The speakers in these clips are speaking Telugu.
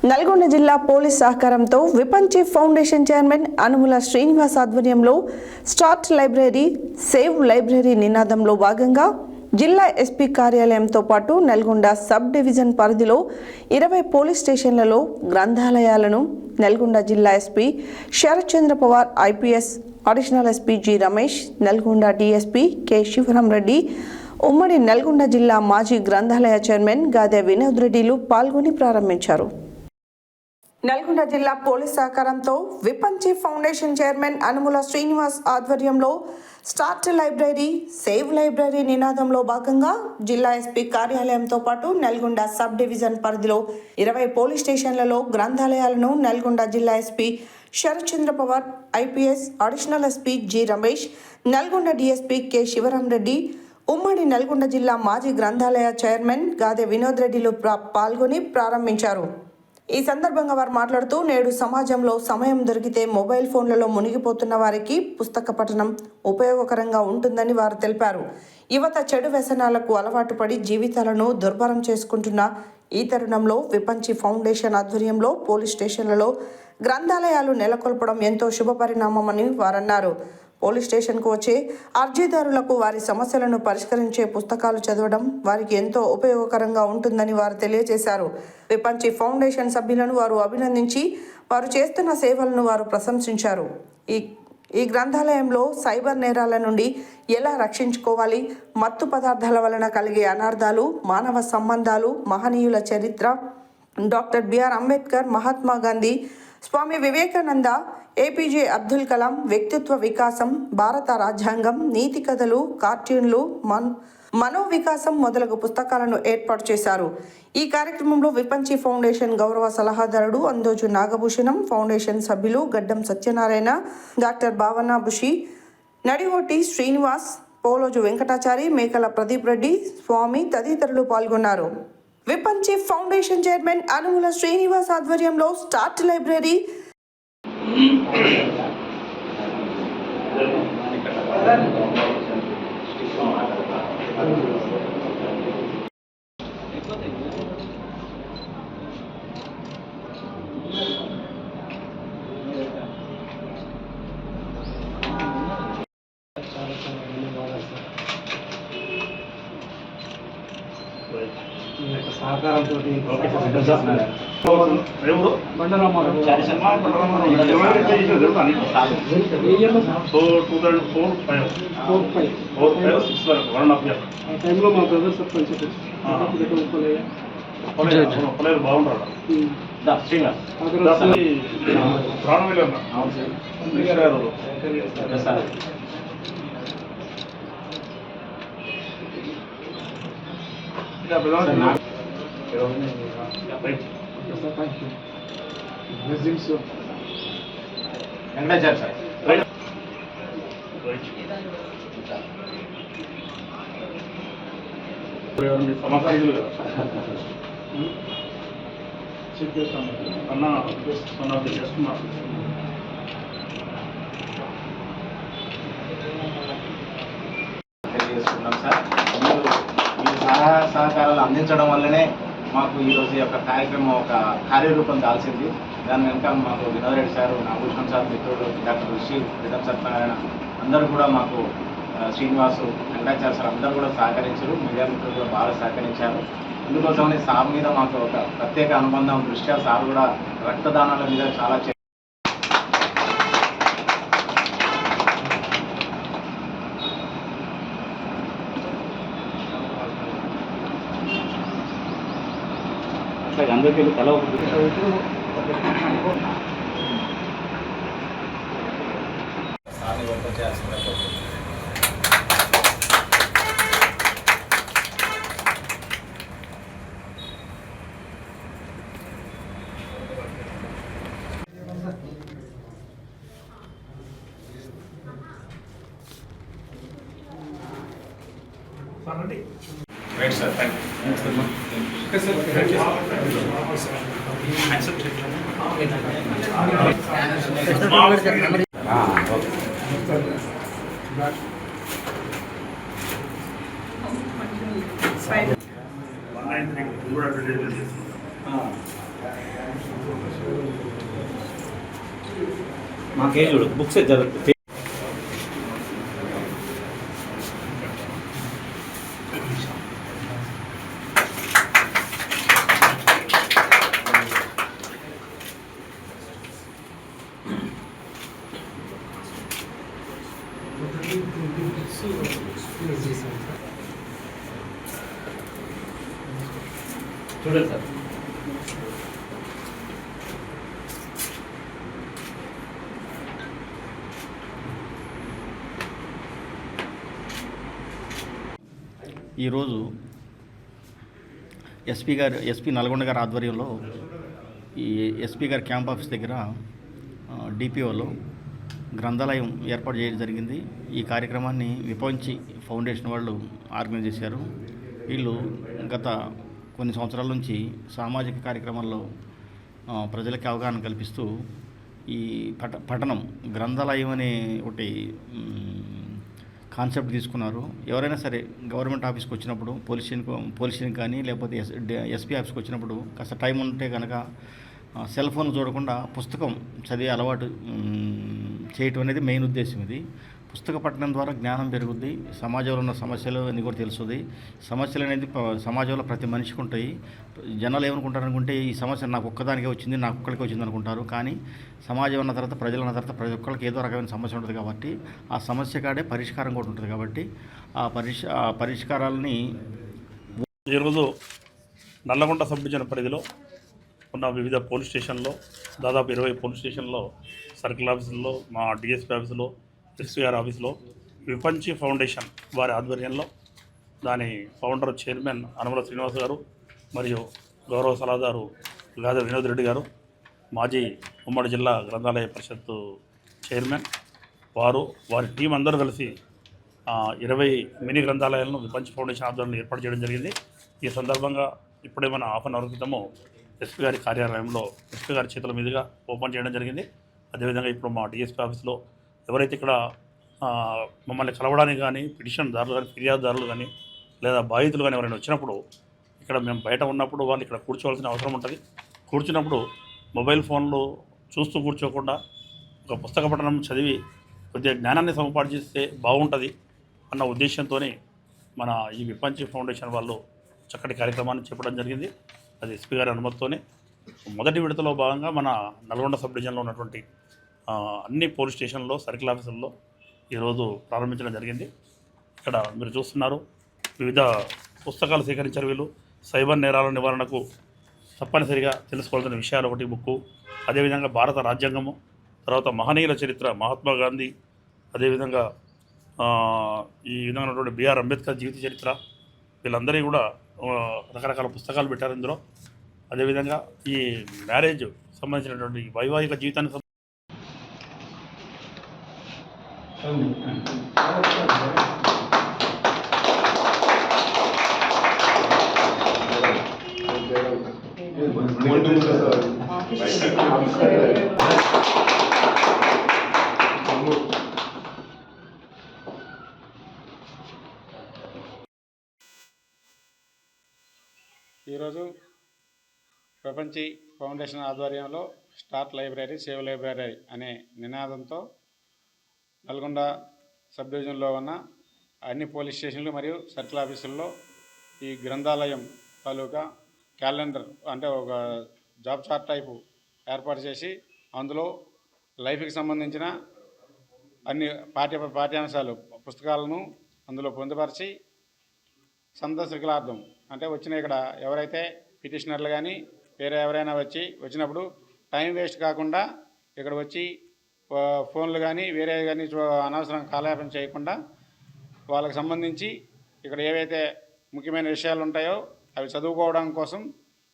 నల్గొండ జిల్లా పోలీస్ సహకారంతో విపంచి ఫౌండేషన్ చైర్మన్ అనుముల శ్రీనివాస్ ఆధ్వర్యంలో స్టార్ట్ లైబ్రరీ సేవ్ లైబ్రరీ నినాదంలో భాగంగా జిల్లా ఎస్పీ కార్యాలయంతో పాటు నల్గొండ సబ్ డివిజన్ పరిధిలో 20 పోలీస్ స్టేషన్లలో గ్రంథాలయాలను నల్గొండ జిల్లా SP Sharath Chandra Pawar IPS additional SP G Ramesh Nalgonda DSP K Shivaram Reddy ఉమ్మడి నల్గొండ జిల్లా మాజీ గ్రంథాలయ చైర్మన్ గాదె వినోద్ రెడ్డిలు పాల్గొని ప్రారంభించారు. నల్గొండ జిల్లా పోలీస్ సహకారంతో విపంచి ఫౌండేషన్ చైర్మన్ అనుముల శ్రీనివాస్ ఆధ్వర్యంలో స్టార్ట్ లైబ్రరీ సేవ్ లైబ్రరీ నినాదంలో భాగంగా జిల్లా ఎస్పీ కార్యాలయంతో పాటు నల్గొండ సబ్ డివిజన్ పరిధిలో 20 పోలీస్ స్టేషన్లలో గ్రంథాలయాలను నల్గొండ జిల్లా SP Sharath Chandra Pawar IPS additional SP G Ramesh Nalgonda DSP K Shivaram Reddy ఉమ్మడి నల్గొండ జిల్లా మాజీ గ్రంథాలయ చైర్మన్ గాదె వినోద్ రెడ్డిలు పాల్గొని ప్రారంభించారు. ఈ సందర్భంగా వారు మాట్లాడుతూ నేడు సమాజంలో సమయం దొరికితే మొబైల్ ఫోన్లలో మునిగిపోతున్న వారికి పుస్తక పఠనం ఉపయోగకరంగా ఉంటుందని వారు తెలిపారు. యువత చెడు వ్యసనాలకు అలవాటు పడి జీవితాలను దుర్భరం చేసుకుంటున్న ఈ తరుణంలో విపంచి ఫౌండేషన్ ఆధ్వర్యంలో పోలీస్ స్టేషన్లలో గ్రంథాలయాలు నెలకొల్పడం ఎంతో శుభపరిణామమని వారన్నారు. పోలీస్ స్టేషన్కు వచ్చే అర్జీదారులకు వారి సమస్యలను పరిష్కరించే పుస్తకాలు చదవడం వారికి ఎంతో ఉపయోగకరంగా ఉంటుందని వారు తెలియజేశారు. విపంచి ఫౌండేషన్ సభ్యులను వారు అభినందించి వారు చేస్తున్న సేవలను వారు ప్రశంసించారు. ఈ గ్రంథాలయంలో సైబర్ నేరాల నుండి ఎలా రక్షించుకోవాలి, మత్తు పదార్థాల వలన కలిగే అనార్థాలు, మానవ సంబంధాలు, మహనీయుల చరిత్ర, doctor BR Ambedkar, Mahatma Gandhi, Swami Vivekananda, APJ Abdul Kalam వ్యక్తిత్వ వికాసం, భారత రాజ్యాంగం, నీతి కథలు, కార్టూన్లు, మనోవికాసం మొదలగు పుస్తకాలను ఏర్పాటు చేశారు. ఈ కార్యక్రమంలో విపంచి ఫౌండేషన్ గౌరవ సలహాదారుడు అందోజు నాగభూషణం, ఫౌండేషన్ సభ్యులు గడ్డం సత్యనారాయణ, డాక్టర్ భావన బుషి, నడిహోటి శ్రీనివాస్, పోలోజు వెంకటాచారి, మేకల ప్రదీప్ రెడ్డి, స్వామి తదితరులు పాల్గొన్నారు. విపంచి ఫౌండేషన్ చైర్మన్ అనుముల శ్రీనివాస్ ఆధ్వర్యంలో స్టార్ట్ లైబ్రరీ సహకారంతో టైంలో మా బ్రదర్ సర్పంచ్ బాగుంటారు వెంకటాచార్య సార్ తెలియజేసుకున్నాం సార్. మీరు సహకారాలు అందించడం వల్లనే మాకు ఈరోజు ఈ యొక్క కార్యక్రమం ఒక కార్యరూపం దాల్చింది. దాని వెనుక మాకు వినోద్ రెడ్డి సారు, నాగభూషణం సార్, మిత్రుడు డాక్టర్ ఋషి, గడ్డం సత్యనారాయణ అందరూ కూడా మాకు, శ్రీనివాసు, వెంకటాచార్య సార్ అందరూ కూడా సహకరించారు. మీడియా మిత్రులు కూడా బాగా సహకరించారు. అందుకోసమని సార్ మీద మాకు ఒక ప్రత్యేక అనుబంధం దృష్ట్యా సార్ కూడా రక్తదానాల మీద చాలా అందరికీ తల Right, sir. Thank you. Okay, sir. Thank you. Accept it. మాకేం చూడు బుక్స్ చదువు. చూడండి సార్. ఈరోజు ఎస్పీ నల్గొండ గారి ఆధ్వర్యంలో ఈ ఎస్పీ గారి క్యాంప్ ఆఫీస్ దగ్గర డిపిఓలో గ్రంథాలయం ఏర్పాటు చేయడం జరిగింది. ఈ కార్యక్రమాన్ని విపంచి ఫౌండేషన్ వాళ్ళు ఆర్గనైజ్ చేశారు. వీళ్ళు గత కొన్ని సంవత్సరాల నుంచి సామాజిక కార్యక్రమాల్లో ప్రజలకి అవగాహన కల్పిస్తూ ఈ పఠనం గ్రంథాలయం అనే ఒకటి కాన్సెప్ట్ తీసుకున్నారు. ఎవరైనా సరే గవర్నమెంట్ ఆఫీస్కి వచ్చినప్పుడు పోలీస్ స్టేషన్ కానీ లేకపోతే ఎస్పీ ఆఫీస్కి వచ్చినప్పుడు కాస్త టైం ఉంటే కనుక సెల్ ఫోన్ చూడకుండా పుస్తకం చదివే అలవాటు చేయటం అనేది మెయిన్ ఉద్దేశం. ఇది పుస్తక పఠనం ద్వారా జ్ఞానం పెరుగుద్ది, సమాజంలో ఉన్న సమస్యలు అన్నీ కూడా తెలుస్తుంది. సమస్యలు అనేది సమాజంలో ప్రతి మనిషికి ఉంటాయి. జనాలు ఏమనుకుంటారు అనుకుంటే ఈ సమస్య నాకు ఒక్కదానికే వచ్చింది, నాకు ఒక్కడికే వచ్చింది అనుకుంటారు. కానీ సమాజం ఉన్న తర్వాత ప్రజలు ఉన్న తర్వాత ప్రతి ఒక్కరికి ఏదో రకమైన సమస్య ఉంటుంది కాబట్టి ఆ సమస్య కాడే పరిష్కారం కూడా ఉంటుంది కాబట్టి ఆ పరిష్కారాలని ఈరోజు నల్లగొండ సబ్ డివిజన్ పరిధిలో ఉన్న వివిధ పోలీస్ స్టేషన్లో దాదాపు 20 పోలీస్ స్టేషన్లో సర్కిల్ ఆఫీసుల్లో మా డిఎస్పీ ఆఫీసులో ఎస్పీఆర్ ఆఫీసులో విపంచి ఫౌండేషన్ వారి ఆధ్వర్యంలో దాని ఫౌండర్ చైర్మన్ అనుమల శ్రీనివాస్ గారు మరియు గౌరవ సలహాదారు గాద వినోద్ రెడ్డి గారు, మాజీ ఉమ్మడి జిల్లా గ్రంథాలయ పరిషత్తు చైర్మన్ వారి టీం అందరూ కలిసి 20 మినీ గ్రంథాలయాలను విపంచి ఫౌండేషన్ ఆధ్వర్యంలో ఏర్పాటు చేయడం జరిగింది. ఈ సందర్భంగా ఇప్పుడే మన హాఫ్ అన్ అవర్ క్రితము ఎస్పీ గారి కార్యాలయంలో ఎస్పీ గారి చేతుల మీదుగా ఓపెన్ చేయడం జరిగింది. అదేవిధంగా ఇప్పుడు మా డిఎస్పీ ఆఫీస్లో ఎవరైతే ఇక్కడ మమ్మల్ని కలవడానికి కానీ పిటిషన్దారులు కానీ ఫిర్యాదుదారులు కానీ లేదా బాధితులు కానీ ఎవరైనా వచ్చినప్పుడు ఇక్కడ మేము బయట ఉన్నప్పుడు వాళ్ళు ఇక్కడ కూర్చోవాల్సిన అవసరం ఉంటుంది. కూర్చున్నప్పుడు మొబైల్ ఫోన్లు చూస్తూ కూర్చోకుండా ఒక పుస్తక పఠనం చదివి కొద్దిగా జ్ఞానాన్ని సముపార్జిస్తే బాగుంటుంది అన్న ఉద్దేశంతో మన ఈ విపంచి ఫౌండేషన్ వాళ్ళు చక్కటి కార్యక్రమాన్ని చేపట్టడం జరిగింది. అది ఎస్పీ గారి అనుమతితోనే మొదటి విడతలో భాగంగా మన నల్గొండ సబ్ డివిజన్లో ఉన్నటువంటి అన్ని పోలీస్ స్టేషన్లో సర్కిల్ ఆఫీసుల్లో ఈరోజు ప్రారంభించడం జరిగింది. ఇక్కడ మీరు చూస్తున్నారు వివిధ పుస్తకాలు సేకరించారు వీళ్ళు. సైబర్ నేరాల నివారణకు తప్పనిసరిగా తెలుసుకోవాల్సిన విషయాలు ఒకటి బుక్కు, అదేవిధంగా భారత రాజ్యాంగము, తర్వాత మహనీయుల చరిత్ర మహాత్మా గాంధీ, అదేవిధంగా ఈ విధంగా ఉన్నటువంటి బిఆర్ అంబేద్కర్ జీవిత చరిత్ర, వీళ్ళందరినీ కూడా రకరకాల పుస్తకాలు పెట్టారు ఇందులో. అదేవిధంగా ఈ మ్యారేజ్ సంబంధించినటువంటి వైవాహిక జీవితానికి ఈరోజు ప్రపంచి ఫౌండేషన్ ఆధ్వర్యంలో స్టార్ట్ లైబ్రరీ సేవ్ లైబ్రరీ అనే నినాదంతో నల్గొండ సబ్ డివిజన్లో ఉన్న అన్ని పోలీస్ స్టేషన్లు మరియు సర్కిల్ ఆఫీసుల్లో ఈ గ్రంథాలయం తాలూకా క్యాలెండర్ అంటే ఒక జాబ్ చార్ట్ టైపు ఏర్పాటు చేసి అందులో లైఫ్కి సంబంధించిన అన్ని పాఠ్యాంశాలు పుస్తకాలను అందులో పొందుపరిచి సందర్శకులార్థం అంటే వచ్చిన ఇక్కడ ఎవరైతే పిటిషనర్లు కానీ వేరే ఎవరైనా వచ్చినప్పుడు టైం వేస్ట్ కాకుండా ఇక్కడ వచ్చి ఫోన్లు కానీ వేరే కానీ అనవసరం కాలయాపన చేయకుండా వాళ్ళకి సంబంధించి ఇక్కడ ఏవైతే ముఖ్యమైన విషయాలు ఉంటాయో అవి చదువుకోవడం కోసం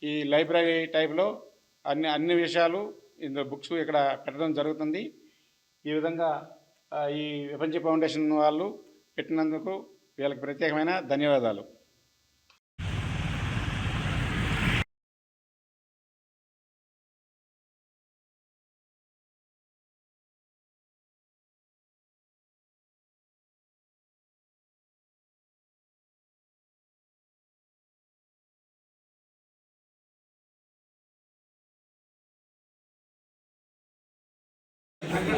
ఈ లైబ్రరీ టైప్లో అన్ని విషయాలు ఇందులో బుక్స్ ఇక్కడ పెట్టడం జరుగుతుంది. ఈ విధంగా ఈ విపంచి ఫౌండేషన్ వాళ్ళు పెట్టినందుకు వీళ్ళకి ప్రత్యేకమైన ధన్యవాదాలు. అక్కడ